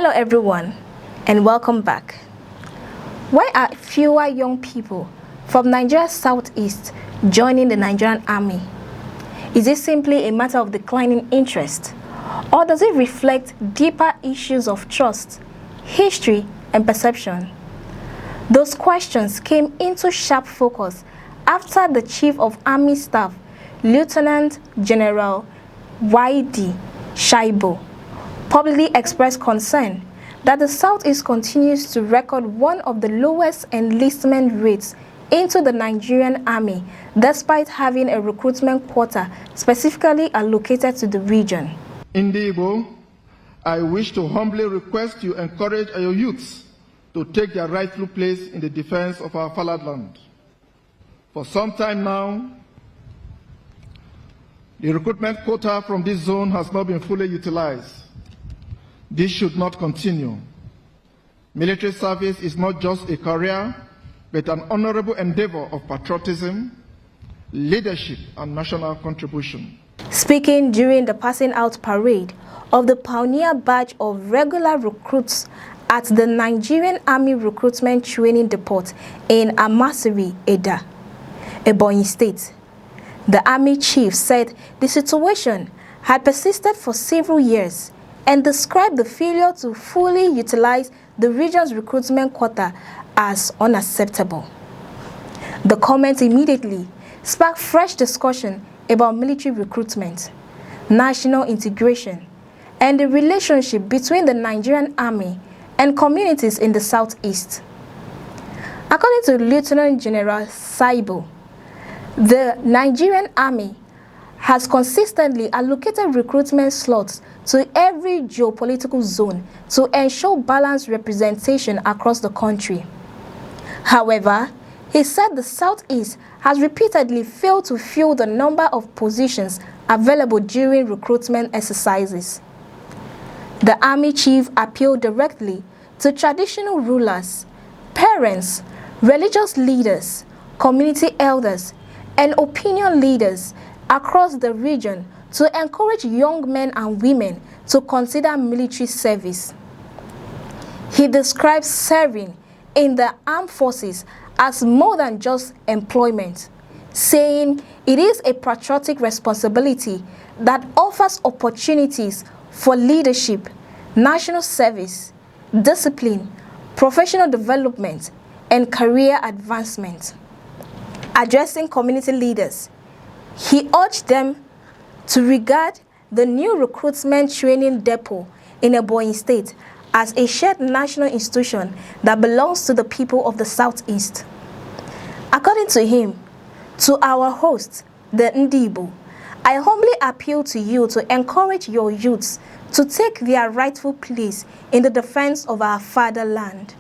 Hello everyone and welcome back. Why are fewer young people from Nigeria's southeast joining the Nigerian army? Is it simply a matter of declining interest, or does it reflect deeper issues of trust, history and perception? Those questions came into sharp focus after the Chief of Army Staff, Lieutenant General Y.D. Shaibu, publicly expressed concern that the Southeast continues to record one of the lowest enlistment rates into the Nigerian army, despite having a recruitment quota specifically allocated to the region. Indigo, I wish to humbly request you encourage our youths to take their rightful place in the defense of our fatherland. For some time now, the recruitment quota from this zone has not been fully utilized. This should not continue. Military service is not just a career, but an honorable endeavor of patriotism, leadership, and national contribution. Speaking during the passing out parade of the pioneer batch of regular recruits at the Nigerian Army Recruitment Training Depot in Amasiri, Eda, Ebonyi State, the Army chief said the situation had persisted for several years and described the failure to fully utilize the region's recruitment quota as unacceptable. The comment immediately sparked fresh discussion about military recruitment, national integration, and the relationship between the Nigerian army and communities in the southeast. According to Lieutenant General Shaibu, the Nigerian army has consistently allocated recruitment slots to every geopolitical zone to ensure balanced representation across the country. However, he said the Southeast has repeatedly failed to fill the number of positions available during recruitment exercises. The Army Chief appealed directly to traditional rulers, parents, religious leaders, community elders, and opinion leaders across the region to encourage young men and women to consider military service. He describes serving in the armed forces as more than just employment, saying it is a patriotic responsibility that offers opportunities for leadership, national service, discipline, professional development, and career advancement. Addressing community leaders, he urged them to regard the new recruitment training depot in Ebonyi State as a shared national institution that belongs to the people of the Southeast. According to him, to our host, the Ndibo, I humbly appeal to you to encourage your youths to take their rightful place in the defense of our fatherland.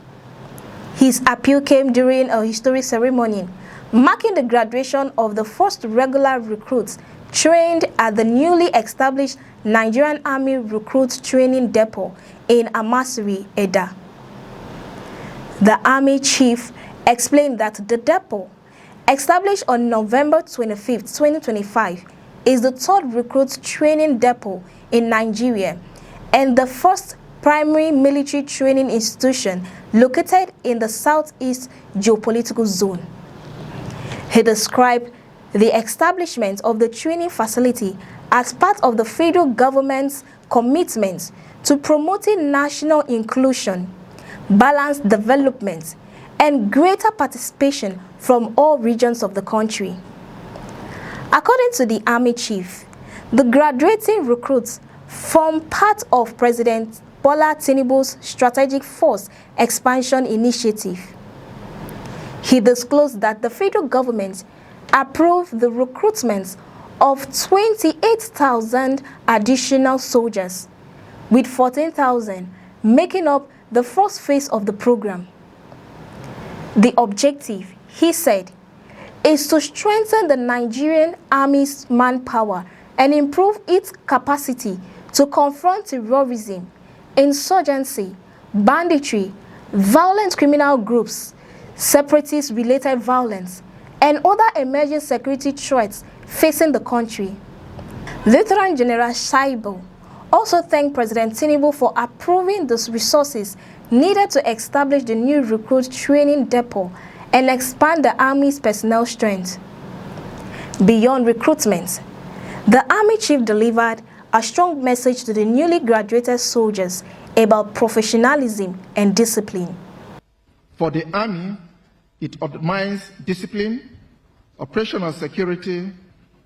His appeal came during a historic ceremony marking the graduation of the first regular recruits trained at the newly established Nigerian Army Recruit Training Depot in Amasiri, Eda. The Army Chief explained that the depot, established on November 25, 2025, is the third recruit training depot in Nigeria and the first primary military training institution located in the Southeast geopolitical zone. He described the establishment of the training facility as part of the federal government's commitment to promoting national inclusion, balanced development, and greater participation from all regions of the country. According to the Army Chief, the graduating recruits form part of President Bola Tinubu's Strategic Force Expansion Initiative. He disclosed that the federal government approved the recruitment of 28,000 additional soldiers, with 14,000 making up the first phase of the program. The objective, he said, is to strengthen the Nigerian Army's manpower and improve its capacity to confront terrorism, insurgency, banditry, violent criminal groups, separatist-related violence, and other emerging security threats facing the country. Lieutenant General Shaibu also thanked President Tinubu for approving the resources needed to establish the new recruit training depot and expand the Army's personnel strength. Beyond recruitment, the Army Chief delivered a strong message to the newly graduated soldiers about professionalism and discipline. For the Army, it undermines discipline, operational security,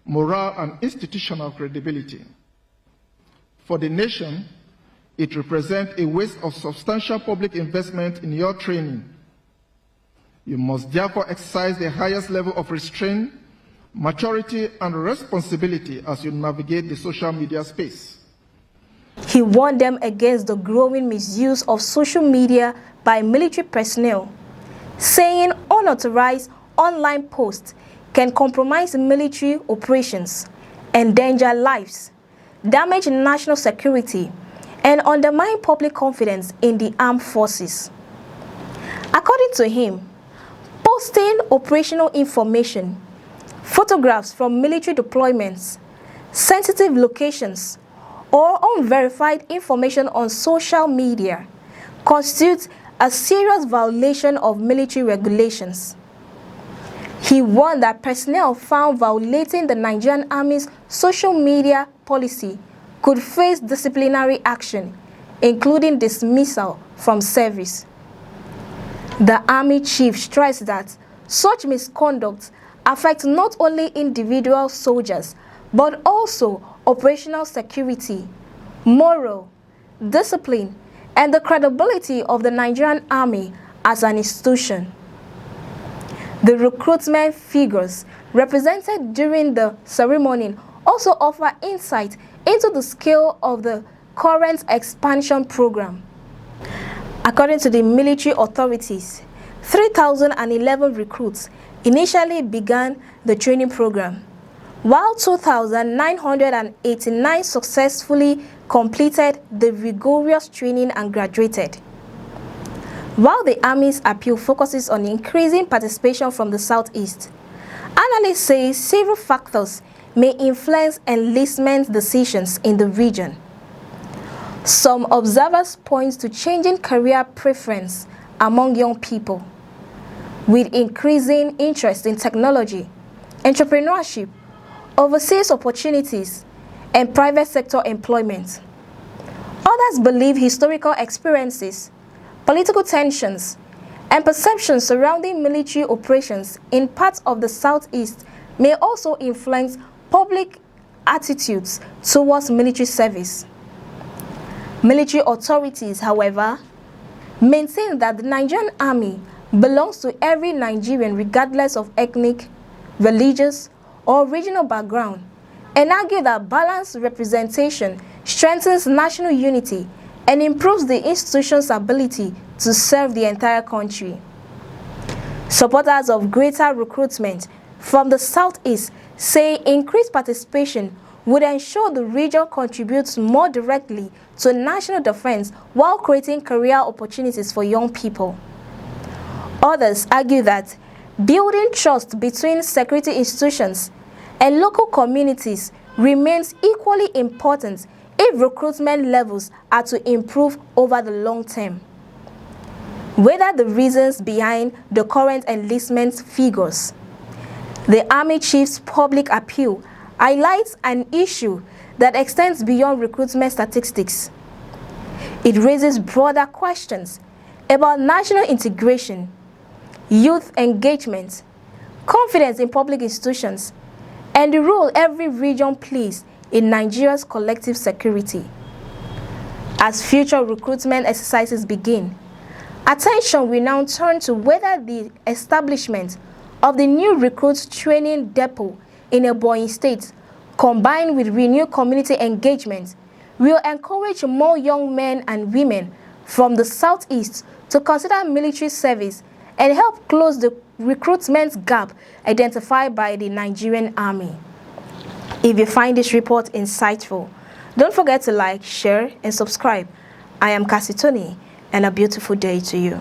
morale, and institutional credibility. For the nation, it represents a waste of substantial public investment in your training. You must therefore exercise the highest level of restraint, maturity, and responsibility as you navigate the social media space. He warned them against the growing misuse of social media by military personnel, saying unauthorized online posts can compromise military operations, endanger lives, damage national security, and undermine public confidence in the armed forces. According to him, posting operational information, photographs from military deployments, sensitive locations, or unverified information on social media constitutes a serious violation of military regulations. He warned that personnel found violating the Nigerian Army's social media policy could face disciplinary action, including dismissal from service. The Army Chief stressed that such misconduct affects not only individual soldiers, but also operational security, moral, discipline, and the credibility of the Nigerian Army as an institution. The recruitment figures represented during the ceremony also offer insight into the scale of the current expansion program. According to the military authorities, 3,011 recruits initially began the training program, while 2,989 successfully completed the rigorous training and graduated. While the Army's appeal focuses on increasing participation from the Southeast, analysts say several factors may influence enlistment decisions in the region. Some observers point to changing career preference among young people, with increasing interest in technology, entrepreneurship, overseas opportunities, and private sector employment. Others believe historical experiences, political tensions, and perceptions surrounding military operations in parts of the Southeast may also influence public attitudes towards military service. Military authorities, however, maintain that the Nigerian Army belongs to every Nigerian regardless of ethnic, religious, or regional background, and argue that balanced representation strengthens national unity and improves the institution's ability to serve the entire country. Supporters of greater recruitment from the Southeast say increased participation would ensure the region contributes more directly to national defense while creating career opportunities for young people. Others argue that building trust between security institutions and local communities remains equally important if recruitment levels are to improve over the long term. Whether the reasons behind the current enlistment figures, the Army Chief's public appeal highlights an issue that extends beyond recruitment statistics. It raises broader questions about national integration, youth engagement, confidence in public institutions, and the role every region plays in Nigeria's collective security. As future recruitment exercises begin, attention will now turn to whether the establishment of the new recruits training depot in Ebonyi State, combined with renewed community engagement, will encourage more young men and women from the Southeast to consider military service and help close the recruitment gap identified by the Nigerian Army. If you find this report insightful, don't forget to like, share, and subscribe. I am Cassie Tony, and a beautiful day to you.